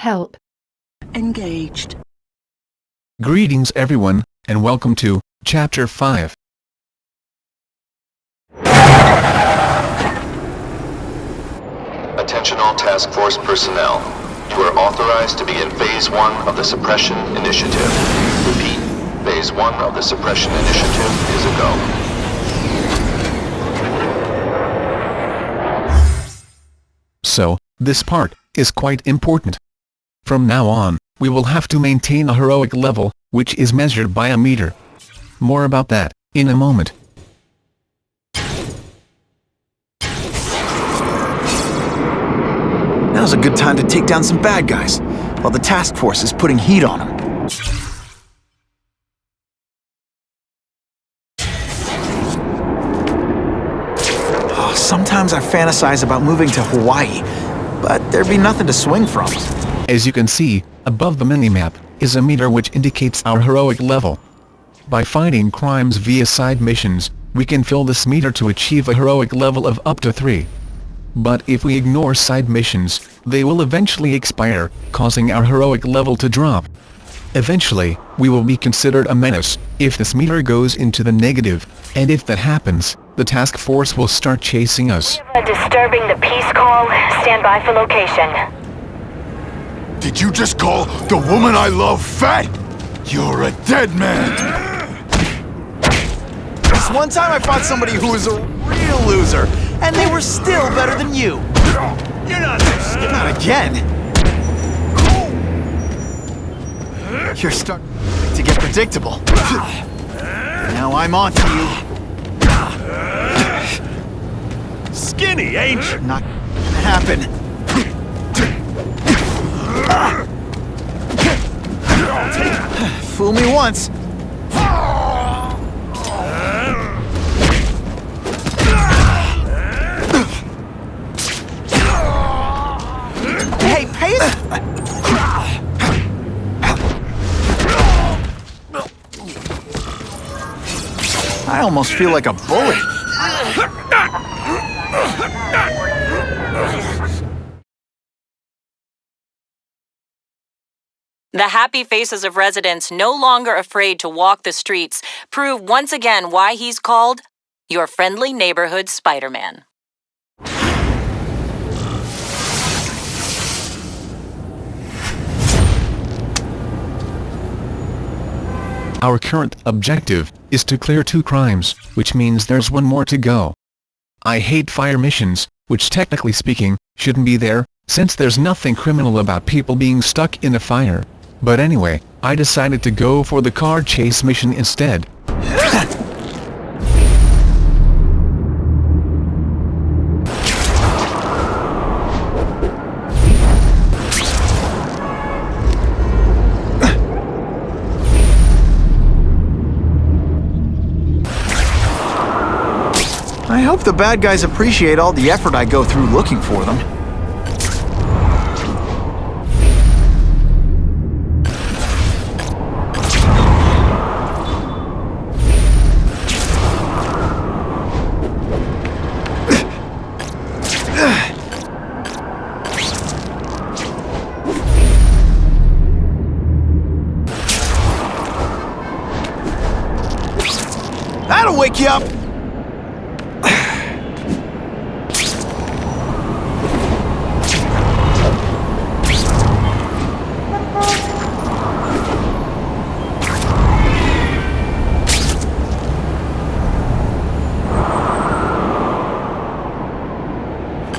Help. Engaged. Greetings everyone, and welcome to Chapter 5. Attention all task force personnel. You are authorized to begin Phase 1 of the Suppression Initiative. Repeat, Phase 1 of the Suppression Initiative is a go. So, this part is quite important. From now on, we will have to maintain a heroic level, which is measured by a meter. More about that in a moment. Now's a good time to take down some bad guys, while the task force is putting heat on them. Oh, sometimes I fantasize about moving to Hawaii, but there'd be nothing to swing from. As you can see, above the minimap is a meter which indicates our heroic level. By fighting crimes via side missions, we can fill this meter to achieve a heroic level of up to 3. But if we ignore side missions, they will eventually expire, causing our heroic level to drop. Eventually, we will be considered a menace if this meter goes into the negative, and if that happens, the task force will start chasing us. Disturbing the peace call. Stand by for location. Did you just call the woman I love fat? You're a dead man! This one time I fought somebody who was a real loser, and they were still better than you. You're not so Not again. You're starting to get predictable. Now I'm on to you. skinny, ain't you? Not gonna happen. Fool me once. Hey, pay it! I almost feel like a bully. The happy faces of residents no longer afraid to walk the streets prove once again why he's called your friendly neighborhood Spiderman. Our current objective is to clear 2 crimes, which means there's 1 more to go. I hate fire missions, which technically speaking, shouldn't be there, since there's nothing criminal about people being stuck in a fire. But anyway, I decided to go for the car chase mission instead. I hope the bad guys appreciate all the effort I go through looking for them. That'll wake you up!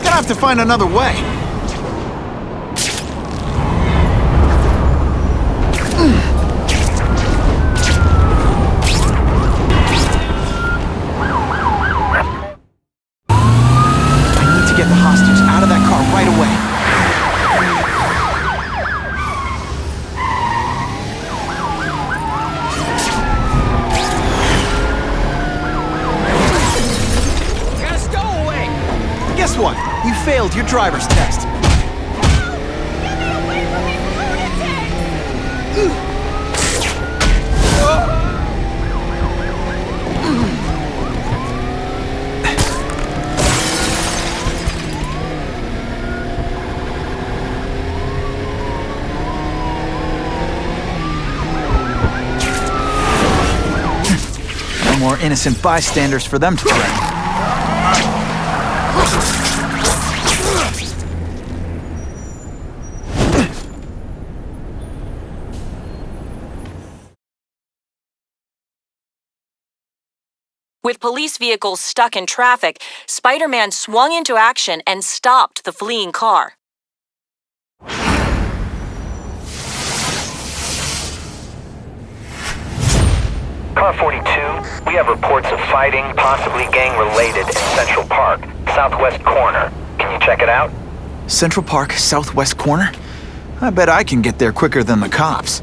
Gonna have to find another way. Get the hostage out of that car right away. Got a stowaway! Guess what? You failed your driver's test. Get me away from these lunatics! more innocent bystanders for them to threaten. With police vehicles stuck in traffic, Spider-Man swung into action and stopped the fleeing car. Car 42, we have reports of fighting, possibly gang-related, in Central Park, southwest corner. Can you check it out? Central Park, southwest corner? I bet I can get there quicker than the cops.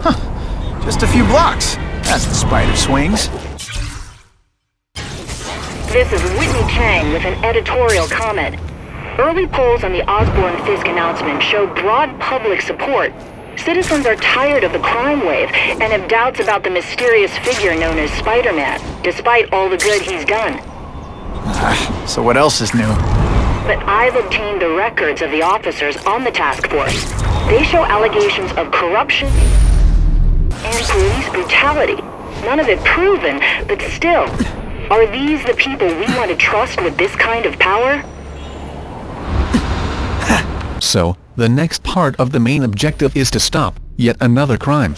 Huh. Just a few blocks. As the spider swings. This is Whitney Chang with an editorial comment. Early polls on the Osborne-Fisk announcement show broad public support. Citizens are tired of the crime wave and have doubts about the mysterious figure known as Spider-Man, despite all the good he's done. So what else is new? But I've obtained the records of the officers on the task force. They show allegations of corruption and police brutality. None of it proven, but still. Are these the people we want to trust with this kind of power? So, the next part of the main objective is to stop yet another crime.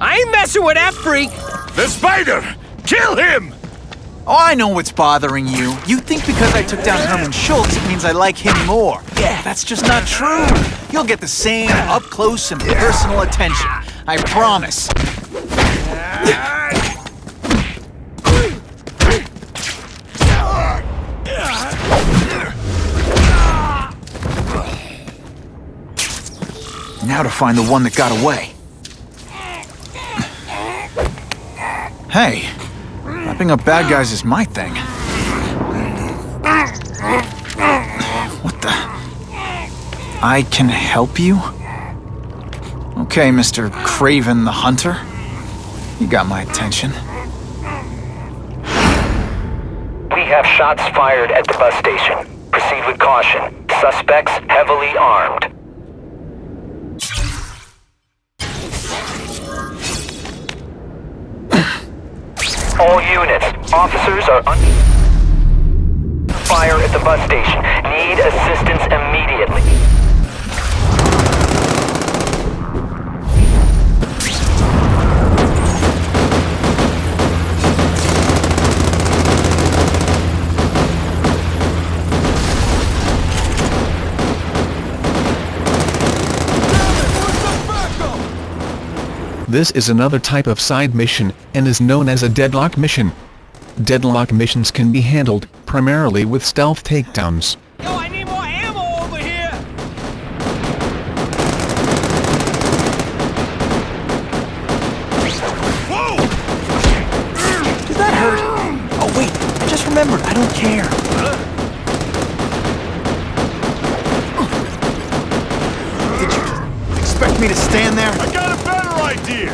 I ain't messing with that freak! The spider! Kill him! Oh, I know what's bothering you. You think because I took down Herman Schultz, it means I like him more. Yeah, that's just not true. You'll get the same up-close and personal attention. I promise. Now to find the one that got away. Hey. Wrapping up bad guys is my thing. What the? I can help you? Okay, Mr. Kraven the Hunter. You got my attention. We have shots fired at the bus station. Proceed with caution. Suspects heavily armed. All units, officers are fire at the bus station. Need assistance immediately. This is another type of side mission, and is known as a deadlock mission. Deadlock missions can be handled, primarily with stealth takedowns. Yo, I need more ammo over here! Whoa! Did that hurt? Oh wait, I just remembered, I don't care. Did you expect me to stand there? I got a better idea!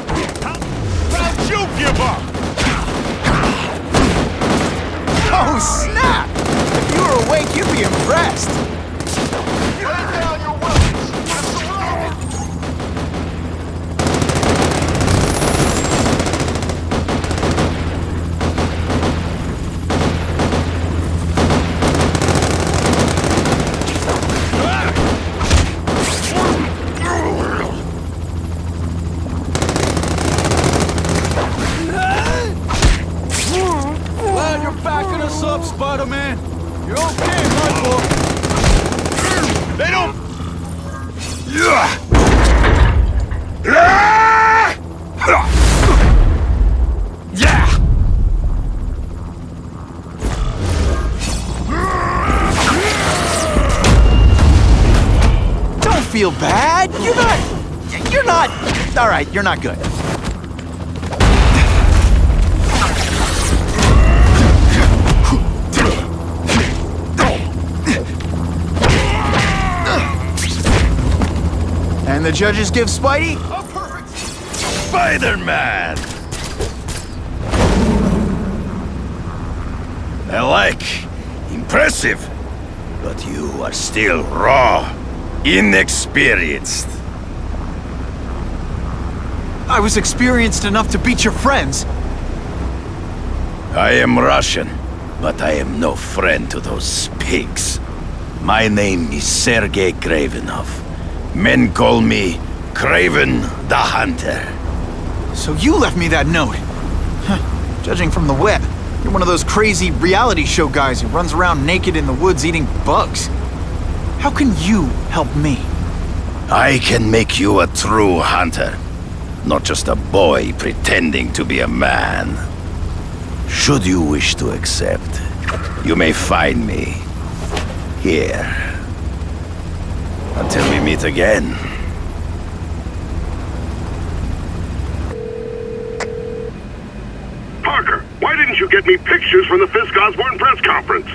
How'd you give up? Oh snap! If you were awake, you'd be impressed. Lay down your weapons! That's the rule! Glad you're backing us up, Spider-Man. You're okay, my boy. They don't... Yeah! Don't feel bad. You're not. All right, you're not good. And the judges give Spidey? A perfect Spider-Man! I like. Impressive. But you are still raw, inexperienced. I was experienced enough to beat your friends. I am Russian, but I am no friend to those pigs. My name is Sergei Kravenov. Men call me Kraven the Hunter. So you left me that note. Huh. Judging from the web, you're one of those crazy reality show guys who runs around naked in the woods eating bugs. How can you help me? I can make you a true hunter. Not just a boy pretending to be a man. Should you wish to accept, you may find me here. Until we meet again. Parker, why didn't you get me pictures from the Fisk Osborne press conference?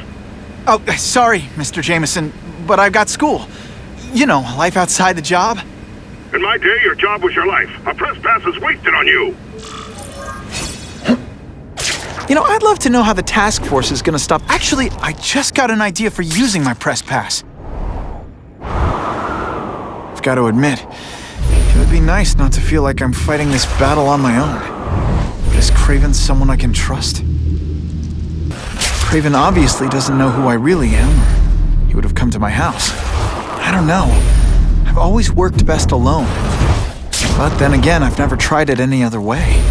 Oh, sorry, Mr. Jameson, but I've got school. You know, life outside the job. In my day, your job was your life. A press pass is wasted on you. You know, I'd love to know how the task force is gonna stop. Actually, I just got an idea for using my press pass. I've got to admit, it would be nice not to feel like I'm fighting this battle on my own. But is Kraven someone I can trust? Kraven obviously doesn't know who I really am, or he would have come to my house. I don't know. I've always worked best alone. But then again, I've never tried it any other way.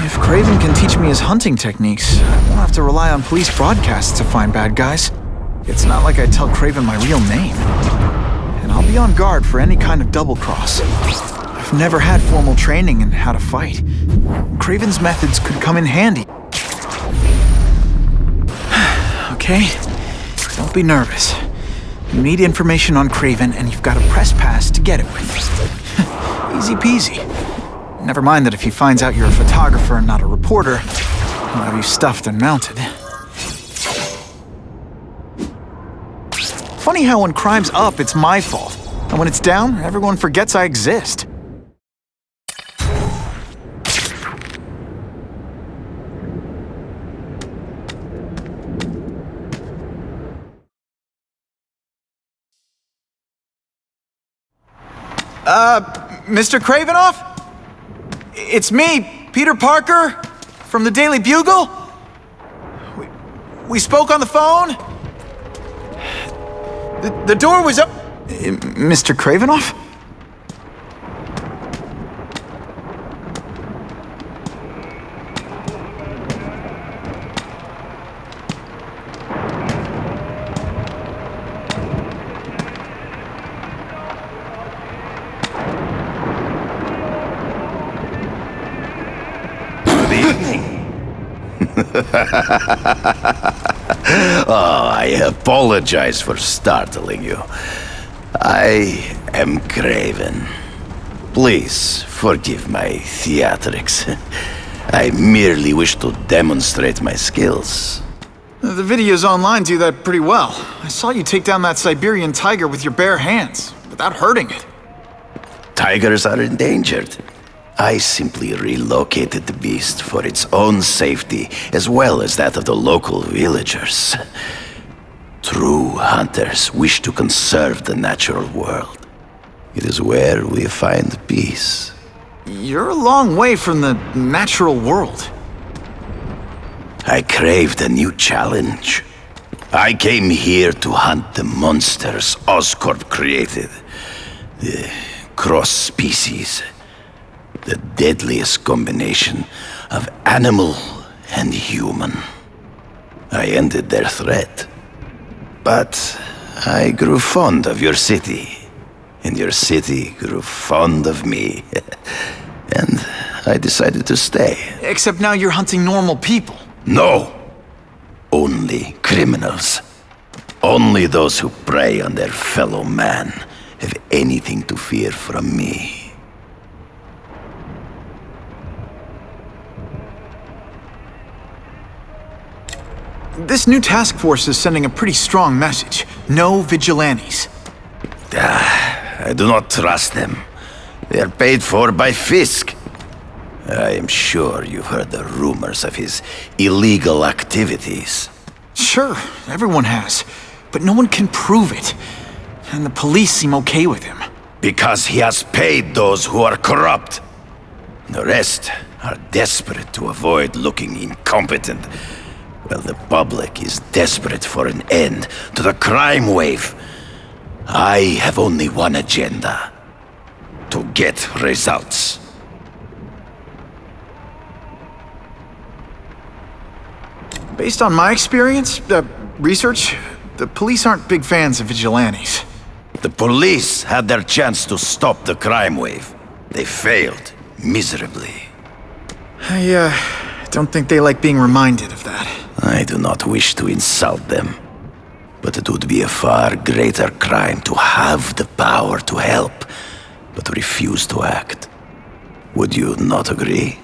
If Kraven can teach me his hunting techniques, I won't have to rely on police broadcasts to find bad guys. It's not like I tell Kraven my real name. And I'll be on guard for any kind of double-cross. I've never had formal training in how to fight. Kraven's methods could come in handy. Okay? Don't be nervous. You need information on Kraven, and you've got a press pass to get it with. Easy peasy. Never mind that if he finds out you're a photographer and not a reporter, he'll have you stuffed and mounted. Funny how when crime's up, it's my fault. And when it's down, everyone forgets I exist. Mr. Kravinoff? It's me, Peter Parker, from the Daily Bugle. We spoke on the phone. The door was up. Mr. Kravinoff? Oh, I apologize for startling you. I am Kraven. Please forgive my theatrics. I merely wish to demonstrate my skills. The videos online do that pretty well. I saw you take down that Siberian tiger with your bare hands, without hurting it. Tigers are endangered. I simply relocated the beast for its own safety, as well as that of the local villagers. True hunters wish to conserve the natural world. It is where we find peace. You're a long way from the natural world. I craved a new challenge. I came here to hunt the monsters Oscorp created. The cross-species. The deadliest combination of animal and human. I ended their threat. But I grew fond of your city. And your city grew fond of me. And I decided to stay. Except now you're hunting normal people. No! Only criminals. Only those who prey on their fellow man have anything to fear from me. This new task force is sending a pretty strong message. No vigilantes. I do not trust them. They are paid for by Fisk. I am sure you've heard the rumors of his illegal activities. Sure, everyone has. But no one can prove it. And the police seem okay with him. Because he has paid those who are corrupt. The rest are desperate to avoid looking incompetent. Well, the public is desperate for an end to the crime wave. I have only one agenda. To get results. Based on my experience, research, the police aren't big fans of vigilantes. The police had their chance to stop the crime wave. They failed miserably. I don't think they like being reminded of that. I do not wish to insult them. But it would be a far greater crime to have the power to help, but refuse to act. Would you not agree?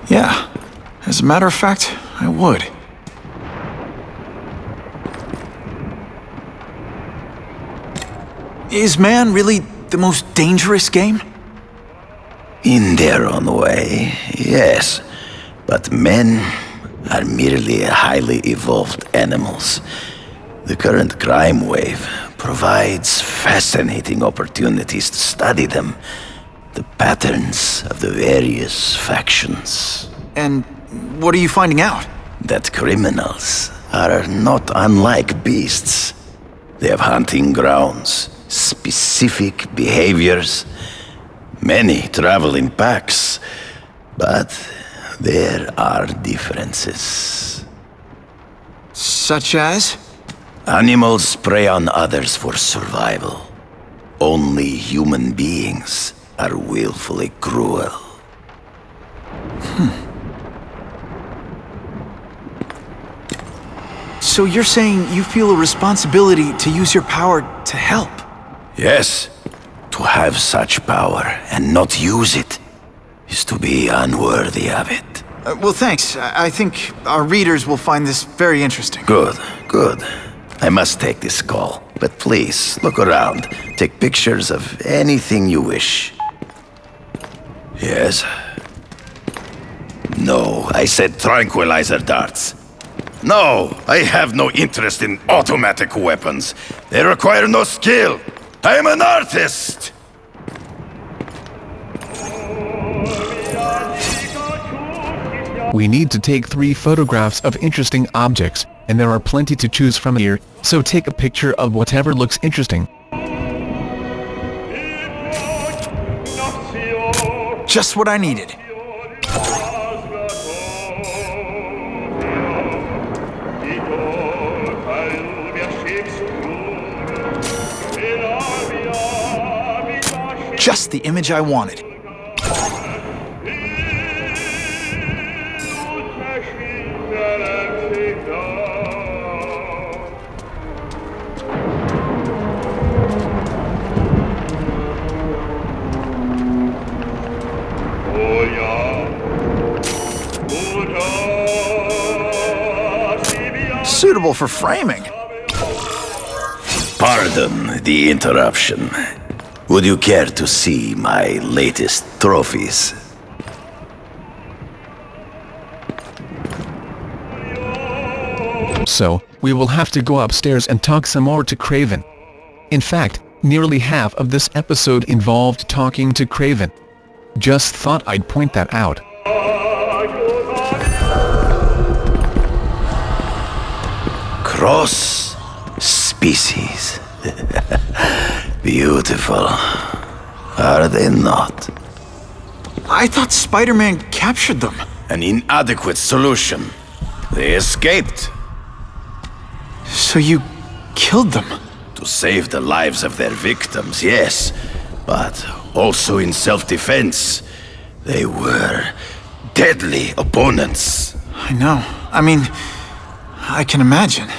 Yeah. As a matter of fact, I would. Is man really the most dangerous game? In their own way, yes. But men are merely highly evolved animals. The current crime wave provides fascinating opportunities to study them. The patterns of the various factions. And what are you finding out? That criminals are not unlike beasts. They have hunting grounds, specific behaviors. Many travel in packs, but there are differences. Such as? Animals prey on others for survival. Only human beings are willfully cruel. So you're saying you feel a responsibility to use your power to help? Yes. To have such power and not use it is to be unworthy of it. Well, thanks. I think our readers will find this very interesting. Good, good. I must take this call, but please, look around. Take pictures of anything you wish. Yes? No, I said tranquilizer darts. No, I have no interest in automatic weapons. They require no skill. I am an artist! We need to take 3 photographs of interesting objects, and there are plenty to choose from here, so take a picture of whatever looks interesting. Just what I needed. Just the image I wanted. Suitable for framing. Pardon the interruption. Would you care to see my latest trophies? So, we will have to go upstairs and talk some more to Kraven. In fact, nearly half of this episode involved talking to Kraven. Just thought I'd point that out. Cross species. Beautiful. Are they not? I thought Spider-Man captured them. An inadequate solution. They escaped. So you killed them? To save the lives of their victims, yes. But also in self-defense. They were deadly opponents. I know. I mean, I can imagine.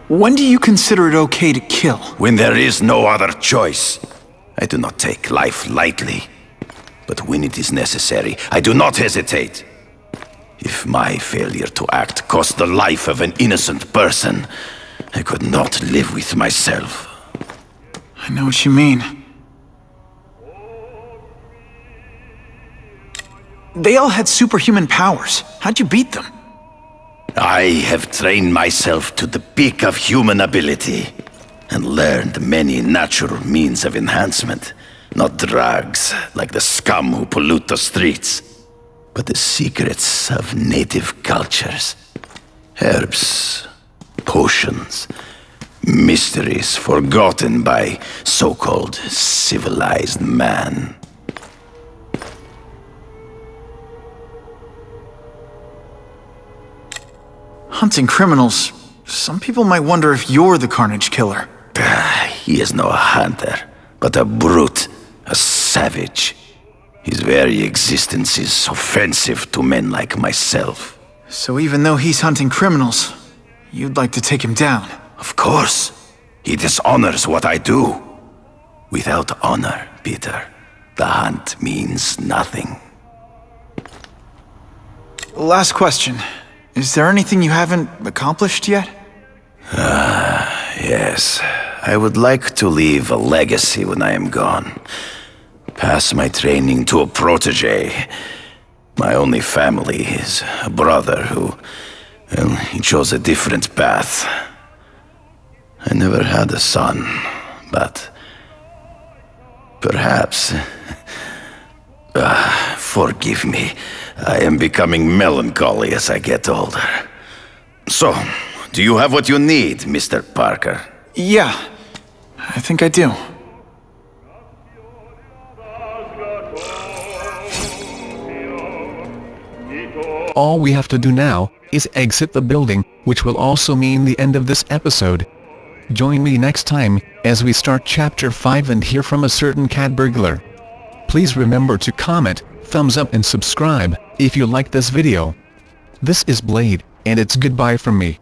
When do you consider it okay to kill? When there is no other choice. I do not take life lightly. But when it is necessary, I do not hesitate. If my failure to act cost the life of an innocent person, I could not live with myself. I know what you mean. They all had superhuman powers. How'd you beat them? I have trained myself to the peak of human ability and learned many natural means of enhancement. Not drugs, like the scum who pollute the streets, but the secrets of native cultures. Herbs, potions, mysteries forgotten by so-called civilized man. Hunting criminals. Some people might wonder if you're the Carnage Killer. He is no hunter, but a brute, a savage. His very existence is offensive to men like myself. So even though he's hunting criminals, you'd like to take him down? Of course. He dishonors what I do. Without honor, Peter, the hunt means nothing. Last question. Is there anything you haven't accomplished yet? Yes. I would like to leave a legacy when I am gone. Pass my training to a protege. My only family is a brother who, well, he chose a different path. I never had a son, but perhaps... forgive me. I am becoming melancholy as I get older. So, do you have what you need, Mr. Parker? Yeah, I think I do. All we have to do now is exit the building, which will also mean the end of this episode. Join me next time as we start Chapter 5 and hear from a certain cat burglar. Please remember to comment, thumbs up and subscribe if you like this video. This is Blade, and it's goodbye from me.